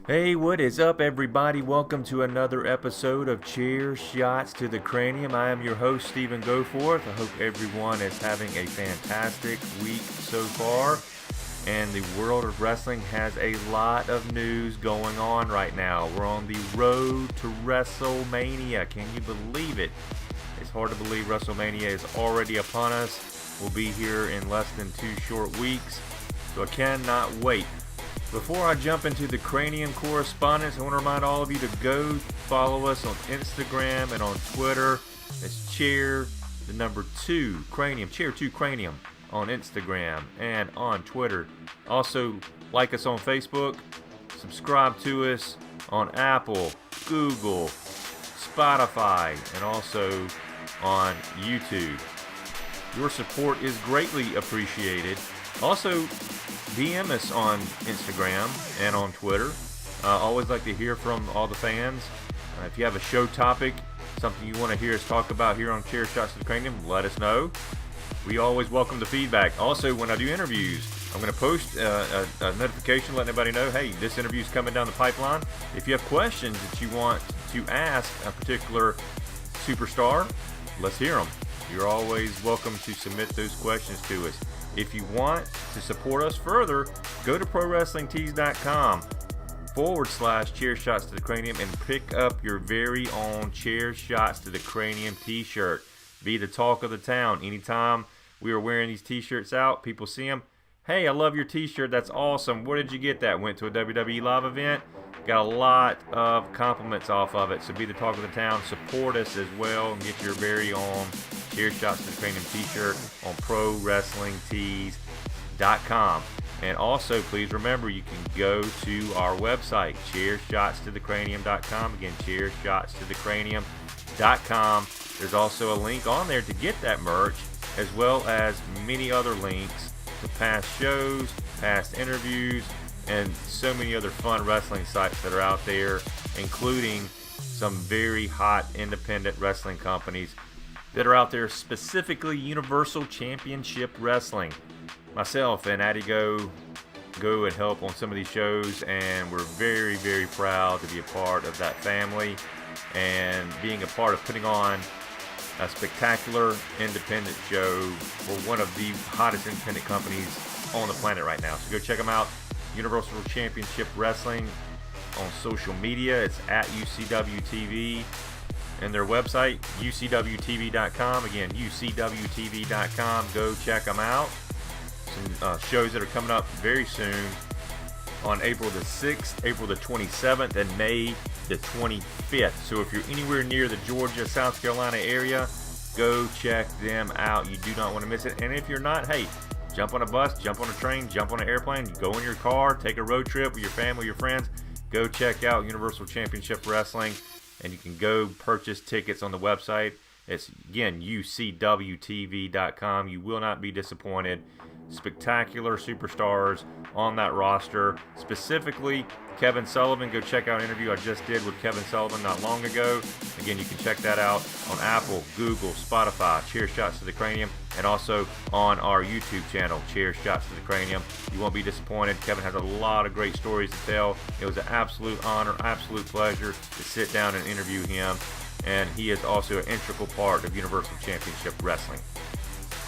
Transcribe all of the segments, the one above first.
Hey, what is up, everybody? Welcome to another episode of Chair Shots to the Cranium. I am your host, Stephen Goforth. I hope everyone is having a fantastic week so far. And the world of wrestling has a lot of news going on right now. We're on the road to WrestleMania. Can you believe it? It's hard to believe WrestleMania is already upon us. We'll be here in less than 2 short weeks. So I cannot wait. Before I jump into the Cranium Correspondence, I want to remind all of you to go follow us on Instagram and on Twitter. It's Chair, the number 2, Cranium, Chair 2 Cranium on Instagram and on Twitter. Also, like us on Facebook, subscribe to us on Apple, Google, Spotify, and also on YouTube. Your support is greatly appreciated. Also, DM us on Instagram and on Twitter. Always like to hear from all the fans. If you have a show topic, something you want to hear us talk about here on Chair Shots to the Cranium, let us know. We always welcome the feedback. Also, when I do interviews, I'm going to post a notification letting everybody know, hey, this interview is coming down the pipeline. If you have questions that you want to ask a particular superstar, let's hear them. You're always welcome to submit those questions to us. If you want to support us further, go to ProWrestlingTees.com/Chair Shots to the Cranium and pick up your very own Chair Shots to the Cranium t-shirt. Be the talk of the town. Anytime we are wearing these t-shirts out, people see them. Hey, I love your t-shirt. That's awesome. Where did you get that? Went to a WWE live event. Got a lot of compliments off of it. So be the talk of the town. Support us as well and get your very own Chair Shots to the Cranium t-shirt on ProWrestlingTees.com. And also, please remember, you can go to our website, ChairShotsToTheCranium.com. Again, ChairShotsToTheCranium.com. There's also a link on there to get that merch, as well as many other links to past shows, past interviews, and so many other fun wrestling sites that are out there, including some very hot independent wrestling companies that are out there, specifically Universal Championship Wrestling. Myself and Addie go and help on some of these shows, and we're very, very proud to be a part of that family and being a part of putting on a spectacular independent show for one of the hottest independent companies on the planet right now. So go check them out, Universal Championship Wrestling, on social media. It's at UCWTV. And their website, UCWTV.com. Again, UCWTV.com. Go check them out. Some shows that are coming up very soon on April the 6th, April the 27th, and May the 25th. So if you're anywhere near the Georgia, South Carolina area, go check them out. You do not want to miss it. And if you're not, hey, jump on a bus, jump on a train, jump on an airplane, go in your car, take a road trip with your family, your friends. Go check out Universal Championship Wrestling. And you can go purchase tickets on the website. It's, again, UCWTV.com. You will not be disappointed. Spectacular superstars on that roster. Specifically, Kevin Sullivan. Go check out an interview I just did with Kevin Sullivan not long ago. Again, you can check that out on Apple, Google, Spotify, Chair Shots to the Cranium, and also on our YouTube channel, Chair Shots to the Cranium. You won't be disappointed. Kevin has a lot of great stories to tell. It was an absolute honor, absolute pleasure to sit down and interview him. And he is also an integral part of Universal Championship Wrestling.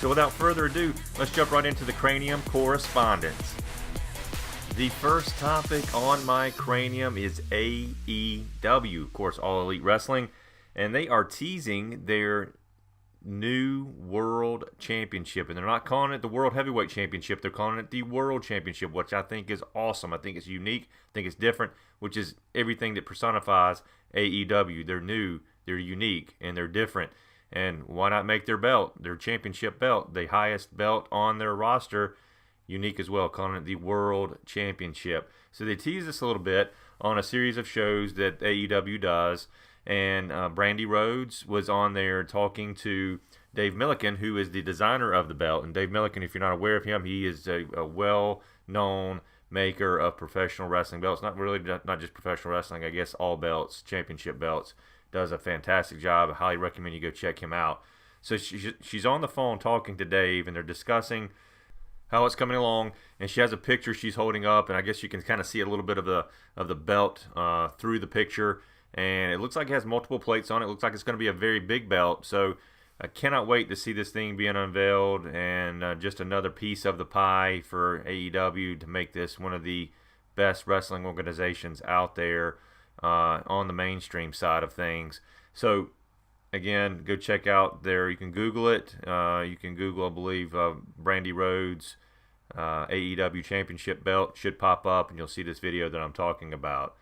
So without further ado, let's jump right into the Cranium Correspondence. The first topic on my cranium is AEW, of course, All Elite Wrestling, and they are teasing their new World Championship, and they're not calling it the World Heavyweight Championship, they're calling it the World Championship, which I think is awesome. I think it's unique, I think it's different, which is everything that personifies AEW. They're new, they're unique, and they're different. And why not make their belt, their championship belt, the highest belt on their roster, unique as well, calling it the World Championship. So they teased us a little bit on a series of shows that AEW does, and Brandy Rhodes was on there talking to Dave Millican, who is the designer of the belt. And Dave Millican, if you're not aware of him, he is a well-known maker of professional wrestling belts. Not just professional wrestling, I guess all belts, championship belts. Does a fantastic job. I highly recommend you go check him out. So she's on the phone talking to Dave, and they're discussing how it's coming along, and she has a picture she's holding up, and I guess you can kind of see a little bit of the belt through the picture, and it looks like it has multiple plates on it. It looks like it's going to be a very big belt, so I cannot wait to see this thing being unveiled, and just another piece of the pie for AEW to make this one of the best wrestling organizations out there on the mainstream side of things. So again, go check out there. You can Google it. You can Google, I believe, Brandy Rhodes AEW Championship belt. Should pop up, and you'll see this video that I'm talking about.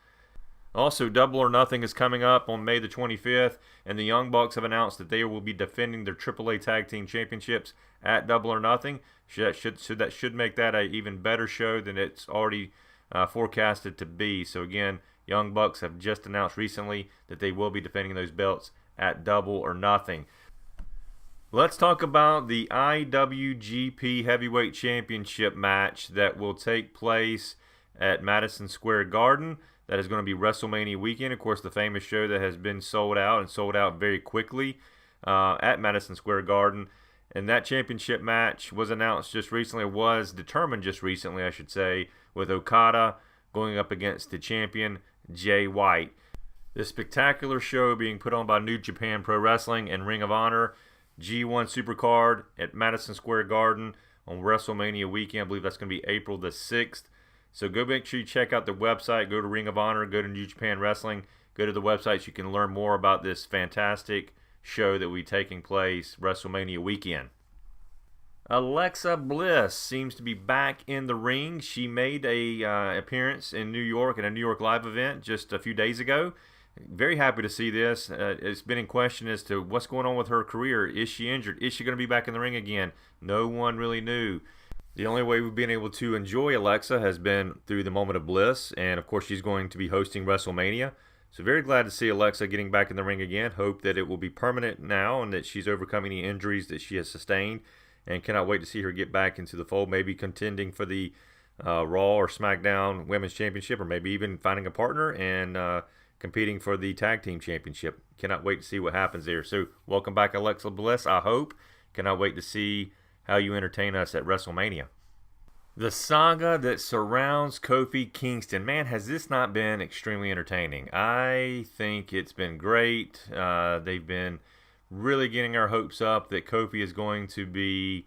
Also, Double or Nothing is coming up on May the 25th, and the Young Bucks have announced that they will be defending their AAA Tag Team Championships at Double or Nothing. That should make that an even better show than it's already forecasted to be. So again, Young Bucks have just announced recently that they will be defending those belts at Double or Nothing. Let's talk about the IWGP Heavyweight Championship match that will take place at Madison Square Garden. That is going to be WrestleMania weekend. Of course, the famous show that has been sold out and sold out very quickly at Madison Square Garden. And that championship match was announced just recently, was determined just recently, I should say, with Okada going up against the champion, G.O.A.T. This spectacular show being put on by New Japan Pro Wrestling and Ring of Honor, G1 Supercard at Madison Square Garden on WrestleMania weekend. I believe that's going to be April the 6th. So go make sure you check out the website. Go to Ring of Honor. Go to New Japan Wrestling. Go to the website so you can learn more about this fantastic show that will be taking place WrestleMania weekend. Alexa Bliss seems to be back in the ring. She made a appearance in New York at a New York Live event just a few days ago. Very happy to see this. It's been in question as to what's going on with her career. Is she injured? Is she going to be back in the ring again? No one really knew. The only way we've been able to enjoy Alexa has been through the Moment of Bliss, and of course she's going to be hosting WrestleMania. So very glad to see Alexa getting back in the ring again. Hope that it will be permanent now and that she's overcome any injuries that she has sustained, and cannot wait to see her get back into the fold, maybe contending for the Raw or SmackDown Women's Championship, or maybe even finding a partner and competing for the Tag Team Championship. Cannot wait to see what happens there. So welcome back, Alexa Bliss, I hope. Cannot wait to see how you entertain us at WrestleMania. The saga that surrounds Kofi Kingston. Man, has this not been extremely entertaining? I think it's been great. They've been really getting our hopes up that Kofi is going to be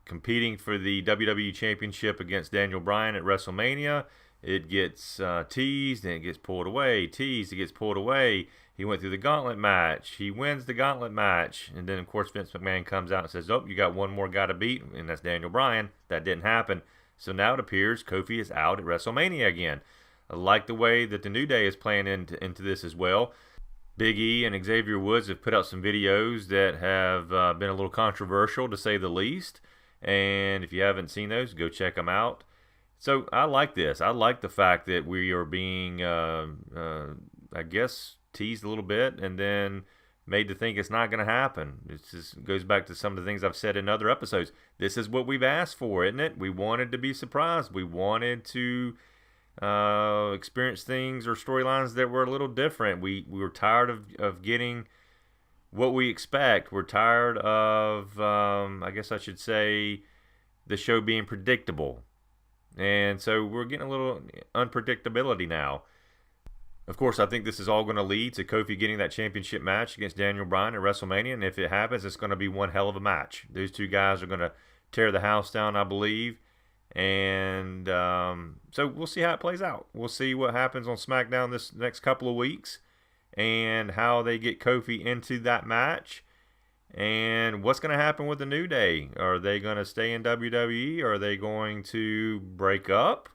competing for the WWE Championship against Daniel Bryan at WrestleMania. It gets teased, and it gets pulled away. Teased, it gets pulled away. He went through the gauntlet match. He wins the gauntlet match. And then, of course, Vince McMahon comes out and says, oh, you got one more guy to beat, and that's Daniel Bryan. That didn't happen. So now it appears Kofi is out at WrestleMania again. I like the way that the New Day is playing into this as well. Big E and Xavier Woods have put out some videos that have been a little controversial, to say the least. And if you haven't seen those, go check them out. So I like this. I like the fact that we are being, I guess, teased a little bit and then made to think it's not going to happen. It just goes back to some of the things I've said in other episodes. This is what we've asked for, isn't it? We wanted to be surprised. We wanted to experience things or storylines that were a little different. We were tired of getting what we expect. We're tired of, I guess I should say, the show being predictable. And so we're getting a little unpredictability now. Of course, I think this is all going to lead to Kofi getting that championship match against Daniel Bryan at WrestleMania. And if it happens, it's going to be one hell of a match. Those two guys are going to tear the house down, I believe. And so we'll see how it plays out. We'll see what happens on SmackDown this next couple of weeks and how they get Kofi into that match. And what's going to happen with the New Day? Are they going to stay in WWE? Are they going to break up?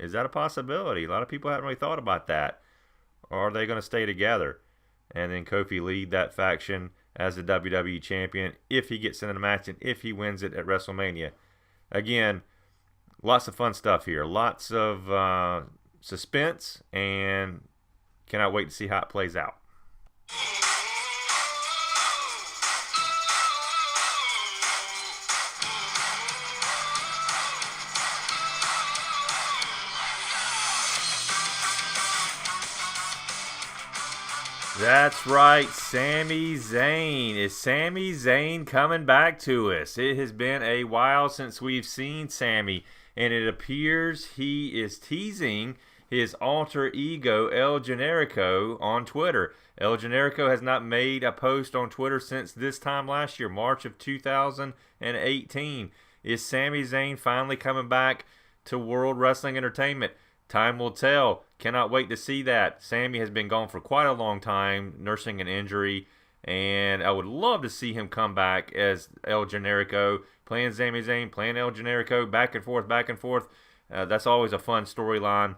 Is that a possibility? A lot of people haven't really thought about that. Or are they going to stay together? And then Kofi lead that faction as the WWE champion if he gets in the match and if he wins it at WrestleMania. Again, lots of fun stuff here. Lots of suspense, and cannot wait to see how it plays out. That's right, Sami Zayn. Is Sami Zayn coming back to us? It has been a while since we've seen Sammy, and it appears he is teasing his alter ego, El Generico, on Twitter. El Generico has not made a post on Twitter since this time last year, March of 2018. Is Sami Zayn finally coming back to World Wrestling Entertainment? Time will tell. Cannot wait to see that. Sammy has been gone for quite a long time, nursing an injury, and I would love to see him come back as El Generico, playing Sami Zayn, playing El Generico, back and forth, back and forth. That's always a fun storyline.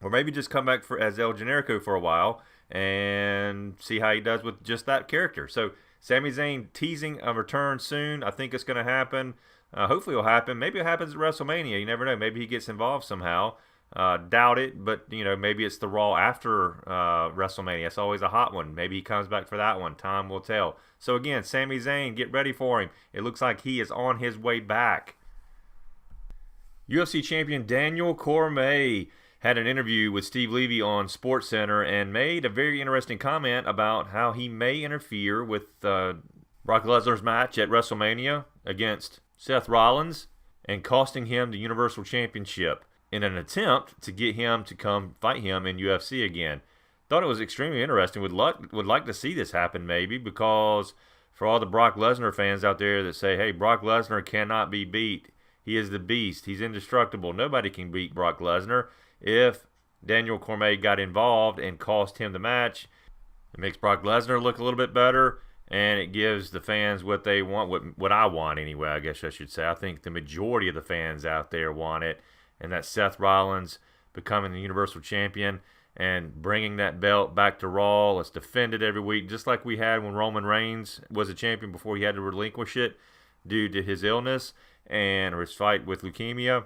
Or maybe just come back as El Generico for a while and see how he does with just that character. So Sami Zayn teasing a return soon. I think it's going to happen. Hopefully it'll happen. Maybe it happens at WrestleMania. You never know. Maybe he gets involved somehow. Doubt it, but maybe it's the Raw after WrestleMania. It's always a hot one. Maybe he comes back for that one. Time will tell. So again, Sami Zayn, get ready for him. It looks like he is on his way back. UFC champion Daniel Cormier had an interview with Steve Levy on SportsCenter and made a very interesting comment about how he may interfere with Brock Lesnar's match at WrestleMania against Seth Rollins and costing him the Universal Championship in an attempt to get him to come fight him in UFC again. Thought it was extremely interesting. Would like to see this happen maybe, because for all the Brock Lesnar fans out there that say, hey, Brock Lesnar cannot be beat. He is the beast. He's indestructible. Nobody can beat Brock Lesnar. If Daniel Cormier got involved and cost him the match, it makes Brock Lesnar look a little bit better, and it gives the fans what they want, what I want anyway, I guess I should say. I think the majority of the fans out there want it, and that's Seth Rollins becoming the Universal Champion and bringing that belt back to Raw. Let's defend it every week, just like we had when Roman Reigns was a champion before he had to relinquish it due to his illness or his fight with leukemia.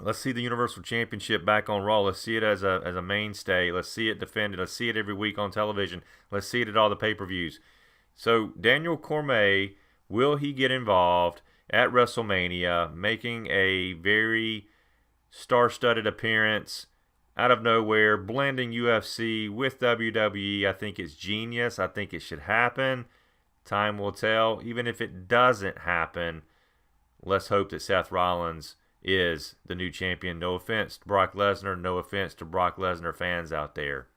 Let's see the Universal Championship back on Raw. Let's see it as a mainstay. Let's see it defended. Let's see it every week on television. Let's see it at all the pay-per-views. So Daniel Cormier, will he get involved at WrestleMania, making a very star-studded appearance out of nowhere, blending UFC with WWE? I think it's genius. I think it should happen. Time will tell. Even if it doesn't happen, let's hope that Seth Rollins is the new champion. No offense to Brock Lesnar. No offense to Brock Lesnar fans out there.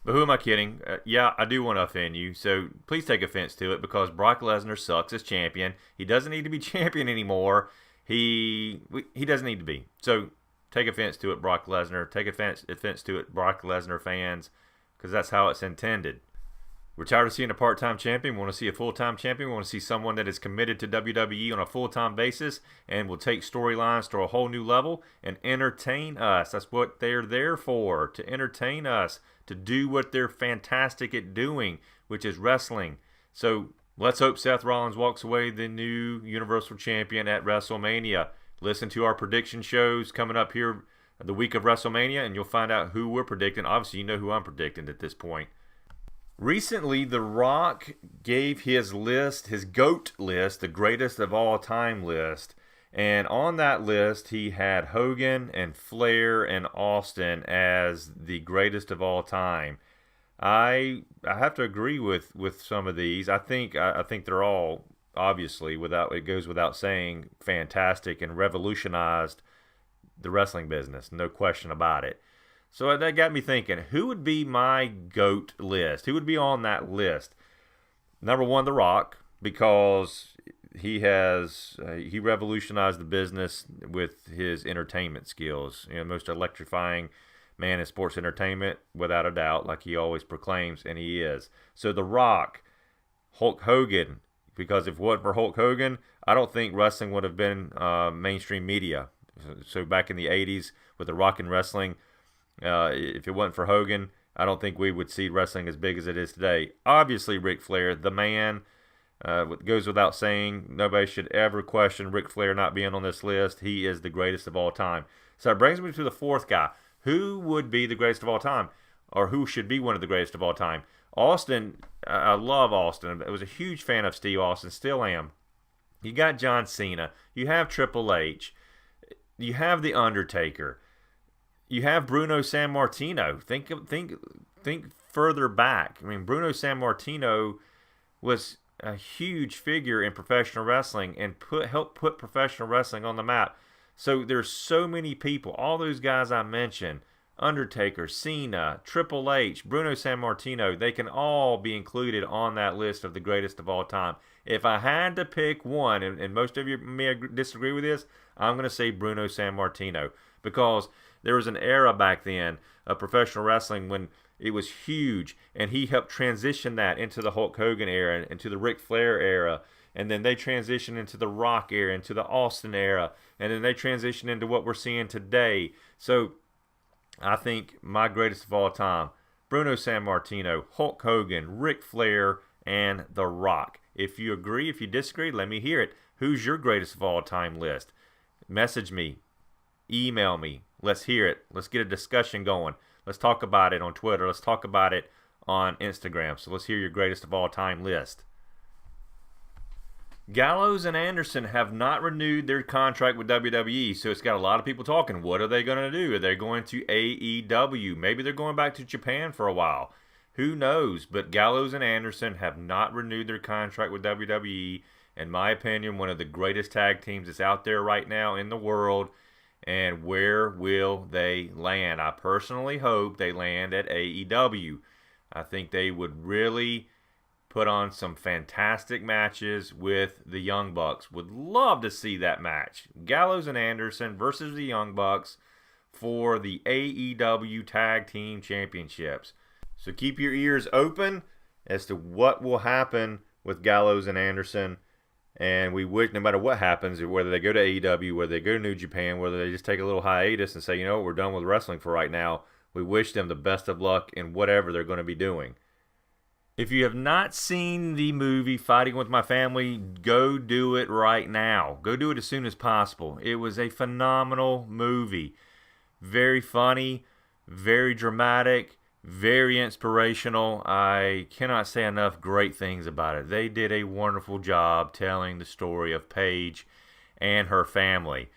But who am I kidding? Yeah, I do want to offend you, so please take offense to it, because Brock Lesnar sucks as champion. He doesn't need to be champion anymore. He doesn't need to be. So take offense to it, Brock Lesnar. Take offense to it, Brock Lesnar fans, because that's how it's intended. We're tired of seeing a part-time champion. We want to see a full-time champion. We want to see someone that is committed to WWE on a full-time basis and will take storylines to a whole new level and entertain us. That's what they're there for, to entertain us, to do what they're fantastic at doing, which is wrestling. So let's hope Seth Rollins walks away the new Universal Champion at WrestleMania. Listen to our prediction shows coming up here the week of WrestleMania, and you'll find out who we're predicting. Obviously, you know who I'm predicting at this point. Recently, The Rock gave his list, his GOAT list, the greatest of all time list. And on that list, he had Hogan and Flair and Austin as the greatest of all time. I have to agree with some of these. I think they're all, obviously, it goes without saying, fantastic and revolutionized the wrestling business. No question about it. So that got me thinking, who would be my GOAT list? Who would be on that list? Number one, The Rock, because he revolutionized the business with his entertainment skills. Most electrifying man in sports entertainment, without a doubt, like he always proclaims, and he is. So The Rock, Hulk Hogan, because if it wasn't for Hulk Hogan, I don't think wrestling would have been mainstream media. So back in the 80s with The Rock and wrestling, if it wasn't for Hogan, I don't think we would see wrestling as big as it is today. Obviously, Ric Flair, the man, goes without saying. Nobody should ever question Ric Flair not being on this list. He is the greatest of all time. So it brings me to the fourth guy. Who would be the greatest of all time? Or who should be one of the greatest of all time? Austin, I love Austin. I was a huge fan of Steve Austin, still am. You got John Cena. You have Triple H. You have The Undertaker. You have Bruno Sammartino. Think further back. I mean, Bruno Sammartino was a huge figure in professional wrestling and helped put professional wrestling on the map. So there's so many people, all those guys I mentioned, Undertaker, Cena, Triple H, Bruno Sammartino, they can all be included on that list of the greatest of all time. If I had to pick one, and most of you may disagree with this, I'm going to say Bruno Sammartino, because there was an era back then of professional wrestling when it was huge, and he helped transition that into the Hulk Hogan era, into the Ric Flair era, and then they transitioned into the Rock era, into the Austin era, and then they transitioned into what we're seeing today. So I think my greatest of all time, Bruno Sammartino, Hulk Hogan, Ric Flair, and The Rock. If you agree, if you disagree, let me hear it. Who's your greatest of all time list? Message me. Email me. Let's hear it. Let's get a discussion going. Let's talk about it on Twitter. Let's talk about it on Instagram. So let's hear your greatest of all time list. Gallows and Anderson have not renewed their contract with WWE, so it's got a lot of people talking. What are they going to do? Are they going to AEW? Maybe they're going back to Japan for a while. Who knows? But Gallows and Anderson have not renewed their contract with WWE. In my opinion, one of the greatest tag teams that's out there right now in the world. And where will they land? I personally hope they land at AEW. I think they would really put on some fantastic matches with the Young Bucks. Would love to see that match. Gallows and Anderson versus the Young Bucks for the AEW Tag Team Championships. So keep your ears open as to what will happen with Gallows and Anderson. And we wish, no matter what happens, whether they go to AEW, whether they go to New Japan, whether they just take a little hiatus and say, you know what, we're done with wrestling for right now, we wish them the best of luck in whatever they're going to be doing. If you have not seen the movie Fighting With My Family, go do it right now. Go do it as soon as possible. It was a phenomenal movie. Very funny, very dramatic, very inspirational. I cannot say enough great things about it. They did a wonderful job telling the story of Paige and her family.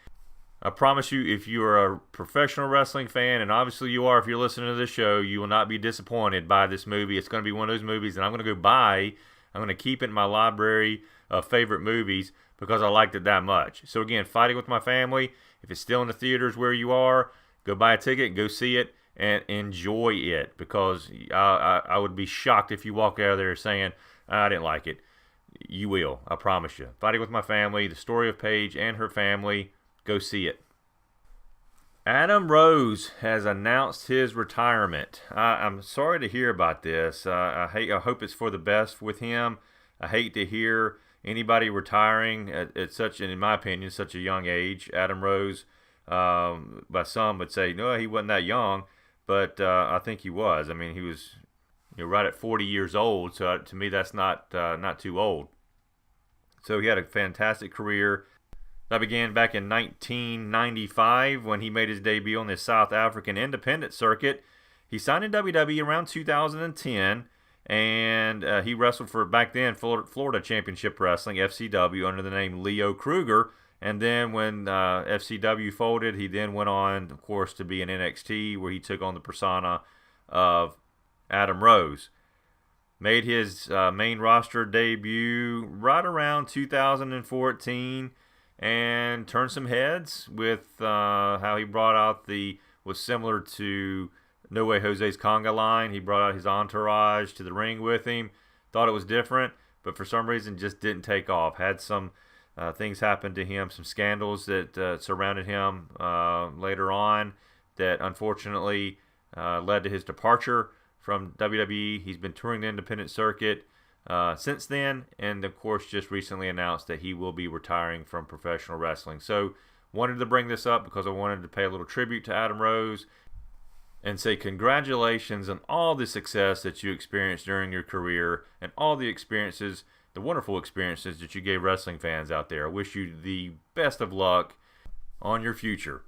I promise you, if you are a professional wrestling fan, and obviously you are if you're listening to this show, you will not be disappointed by this movie. It's going to be one of those movies that I'm going to go buy. I'm going to keep it in my library of favorite movies because I liked it that much. So again, Fighting With My Family, if it's still in the theaters where you are, go buy a ticket, go see it, and enjoy it, because I would be shocked if you walk out of there saying, I didn't like it. You will, I promise you. Fighting With My Family, the story of Paige and her family. Go see it. Adam Rose has announced his retirement. I'm sorry to hear about this. I hope it's for the best with him. I hate to hear anybody retiring at such, in my opinion, such a young age. Adam Rose, by some would say, no, he wasn't that young, but I think he was. I mean, he was right at 40 years old, so to me that's not too old. So he had a fantastic career. That began back in 1995 when he made his debut on the South African independent circuit. He signed in WWE around 2010, and he wrestled for, back then, Florida Championship Wrestling, FCW, under the name Leo Kruger. And then when FCW folded, he then went on, of course, to be in NXT, where he took on the persona of Adam Rose. Made his main roster debut right around 2014. And turned some heads with how he brought out was similar to No Way Jose's conga line. He brought out his entourage to the ring with him. Thought it was different, but for some reason just didn't take off. Had some things happen to him, some scandals that surrounded him later on that unfortunately led to his departure from WWE. He's been touring the independent circuit since then, and of course just recently announced that he will be retiring from professional wrestling. So wanted to bring this up because I wanted to pay a little tribute to Adam Rose and say congratulations on all the success that you experienced during your career and all the experiences, the wonderful experiences that you gave wrestling fans out there. I wish you the best of luck on your future.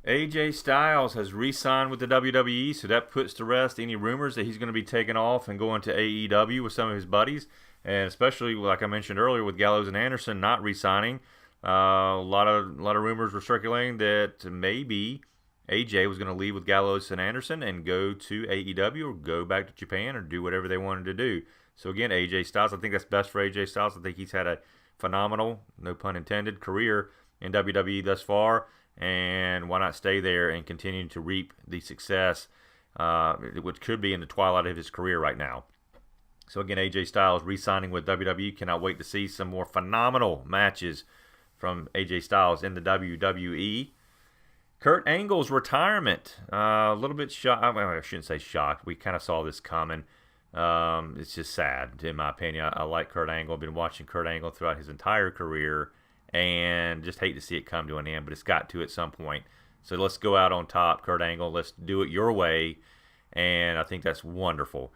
AJ Styles has re-signed with the WWE, so that puts to rest any rumors that he's going to be taking off and going to AEW with some of his buddies, and especially, like I mentioned earlier, with Gallows and Anderson not re-signing. A lot of rumors were circulating that maybe AJ was going to leave with Gallows and Anderson and go to AEW or go back to Japan or do whatever they wanted to do. So again, AJ Styles, I think that's best for AJ Styles. I think he's had a phenomenal, no pun intended, career in WWE thus far. And why not stay there and continue to reap the success, which could be in the twilight of his career right now. So again, AJ Styles re-signing with WWE. Cannot wait to see some more phenomenal matches from AJ Styles in the WWE. Kurt Angle's retirement. A little bit shocked. I shouldn't say shocked. We kind of saw this coming. It's just sad, in my opinion. I like Kurt Angle. I've been watching Kurt Angle throughout his entire career, and just hate to see it come to an end, but it's got to at some point. So let's go out on top, Kurt Angle. Let's do it your way, and I think that's wonderful.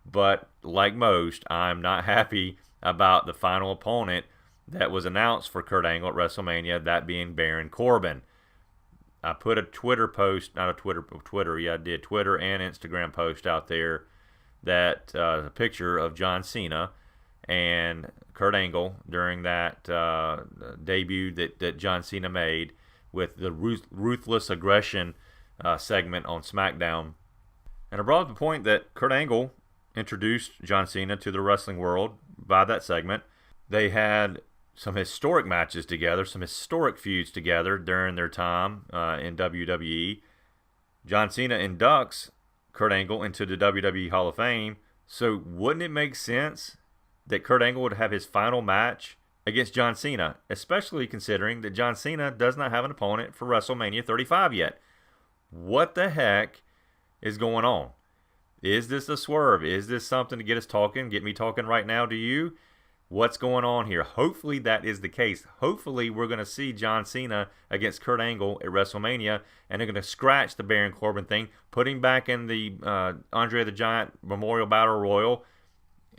But like most, I'm not happy about the final opponent that was announced for Kurt Angle at WrestleMania, that being Baron Corbin. I put a Twitter post, not a Twitter, yeah, I did, Twitter and Instagram post out there, that a picture of John Cena and Kurt Angle during that debut that John Cena made with the Ruthless Aggression segment on SmackDown. And I brought up the point that Kurt Angle introduced John Cena to the wrestling world by that segment. They had some historic matches together, some historic feuds together during their time in WWE. John Cena inducts Kurt Angle into the WWE Hall of Fame. So wouldn't it make sense that Kurt Angle would have his final match against John Cena, especially considering that John Cena does not have an opponent for WrestleMania 35 yet? What the heck is going on? Is this a swerve? Is this something to get us talking, get me talking right now to you? What's going on here? Hopefully that is the case. Hopefully we're going to see John Cena against Kurt Angle at WrestleMania, and they're going to scratch the Baron Corbin thing, put him back in the Andre the Giant Memorial Battle Royal,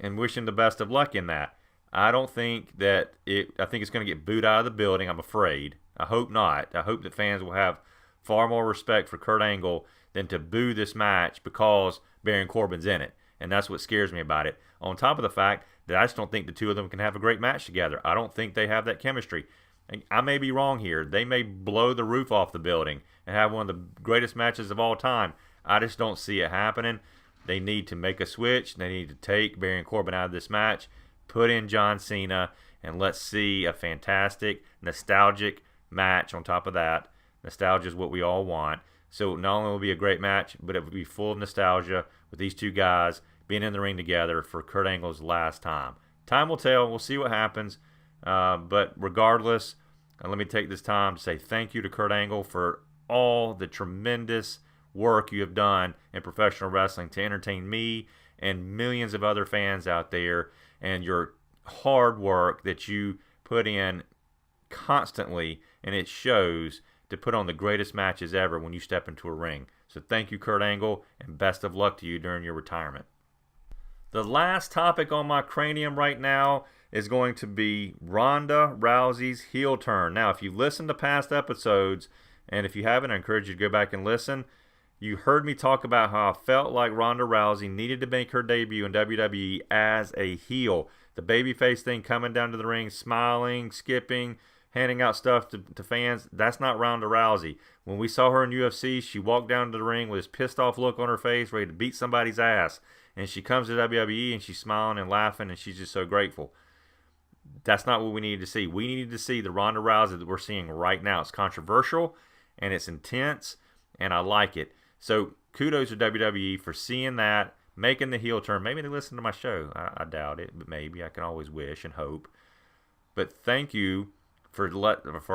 and wish him the best of luck in that. I don't think that I think it's going to get booed out of the building, I'm afraid. I hope not. I hope that fans will have far more respect for Kurt Angle than to boo this match because Baron Corbin's in it. And that's what scares me about it. On top of the fact that I just don't think the two of them can have a great match together. I don't think they have that chemistry. And I may be wrong here. They may blow the roof off the building and have one of the greatest matches of all time. I just don't see it happening. They need to make a switch. They need to take Baron Corbin out of this match, put in John Cena, and let's see a fantastic, nostalgic match on top of that. Nostalgia is what we all want. So not only will it be a great match, but it will be full of nostalgia with these two guys being in the ring together for Kurt Angle's last time. Time will tell. We'll see what happens. But regardless, let me take this time to say thank you to Kurt Angle for all the tremendous work you have done in professional wrestling to entertain me and millions of other fans out there, and your hard work that you put in constantly, and it shows, to put on the greatest matches ever when you step into a ring. So thank you, Kurt Angle, and best of luck to you during your retirement. The last topic on my cranium right now is going to be Ronda Rousey's heel turn. Now, if you've listened to past episodes, and if you haven't, I encourage you to go back and listen. You heard me talk about how I felt like Ronda Rousey needed to make her debut in WWE as a heel. The babyface thing, coming down to the ring, smiling, skipping, handing out stuff to fans, that's not Ronda Rousey. When we saw her in UFC, she walked down to the ring with this pissed off look on her face, ready to beat somebody's ass. And she comes to WWE and she's smiling and laughing, and she's just so grateful. That's not what we needed to see. We needed to see the Ronda Rousey that we're seeing right now. It's controversial and it's intense, and I like it. So kudos to WWE for seeing that, making the heel turn. Maybe they listen to my show. I doubt it, but maybe. I can always wish and hope. But thank you for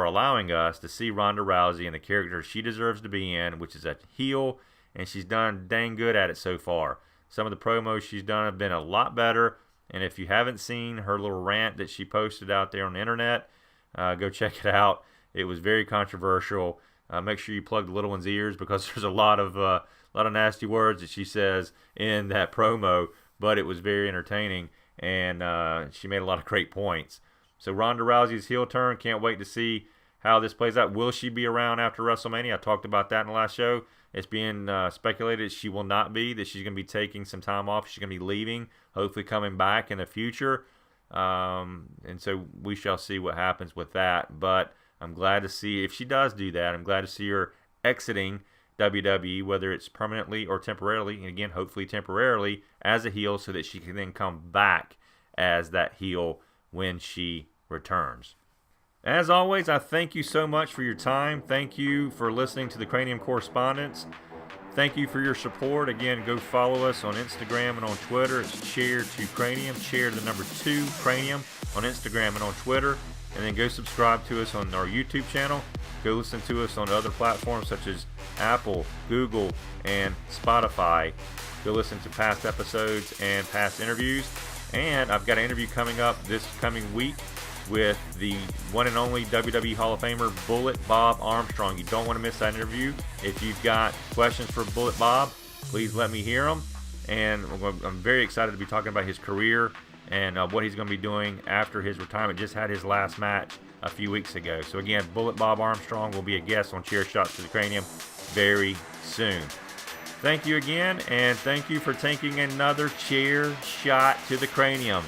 allowing us to see Ronda Rousey in the character she deserves to be in, which is a heel, and she's done dang good at it so far. Some of the promos she's done have been a lot better, and if you haven't seen her little rant that she posted out there on the internet, go check it out. It was very controversial. Make sure you plug the little one's ears, because there's a lot of nasty words that she says in that promo, but it was very entertaining, and she made a lot of great points. So Ronda Rousey's heel turn, can't wait to see how this plays out. Will she be around after WrestleMania? I talked about that in the last show. It's being speculated she will not be, that she's going to be taking some time off. She's going to be leaving, hopefully coming back in the future. And so we shall see what happens with that. But I'm glad to see, if she does do that, I'm glad to see her exiting WWE, whether it's permanently or temporarily, and again, hopefully temporarily, as a heel so that she can then come back as that heel when she returns. As always, I thank you so much for your time. Thank you for listening to the Cranium Correspondence. Thank you for your support. Again, go follow us on Instagram and on Twitter. It's Chair to Cranium, Chair to the number 2 Cranium on Instagram and on Twitter. And then go subscribe to us on our YouTube channel. Go listen to us on other platforms such as Apple, Google, and Spotify. Go listen to past episodes and past interviews. And I've got an interview coming up this coming week with the one and only WWE Hall of Famer Bullet Bob Armstrong. You don't want to miss that interview. If you've got questions for Bullet Bob, please let me hear them. And I'm very excited to be talking about his career and what he's going to be doing after his retirement. Just had his last match a few weeks ago. So again, Bullet Bob Armstrong will be a guest on Chair Shots to the Cranium very soon. Thank you again, and thank you for taking another chair shot to the cranium.